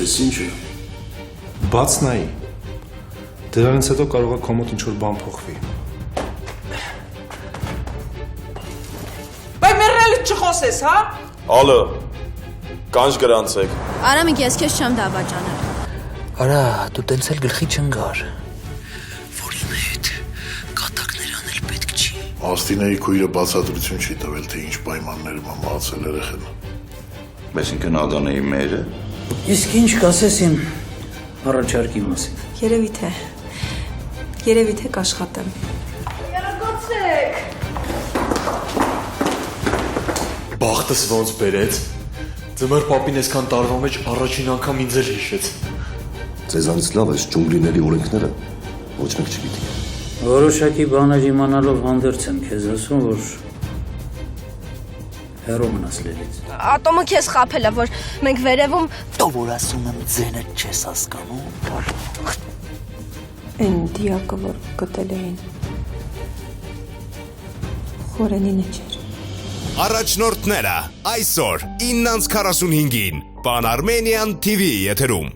Էս ինչ է։ Բաց նայի։ Դրանից հետո կարող է քո մոտ ինչ-որ բան փոխվի։ Բայ մեռնելուց չխոսես, հա։ Ալո, կանչ գրանցեք։ Արամիկ, ես քեզ չեմ դավաճանել։ Արա, դու տենց էլ գլխի չընկար։ Որ իմ հետ կատակներ անել պետք չի։ Աստինեի քույրը բացատրություն չի տվել, թե ինչ պայմաններում է մահացել երեխան։ Այսինքն Ադոնեի մերը։ Իսկ ինչ կասես իմ առաջարկի մասին։ Երևի թե կաշխատեմ։ Բախտս ոնց բերեց։ Ձմեռ պապին այսքան տարվա մեջ առաջին անգամ ինձ էլ հիշեց։ Ձեզանից լավ է ջունգլիների օրենքները ոչ մեկ չգիտի։ Որոշակի բաներ իմանալով հանդերձ եմ քեզ ասում, որ հեռու մնաս լելից։ Ատոմը քեզ խաբել է, որ մենք վերևում Դու որ ասում եմ ձենը չես հասկանում։ Այն դիակը, որ գտել էին, խորենին չէր։ Առաջնորդները այսօր 9:45-ին Pan Armenian TV եթերում։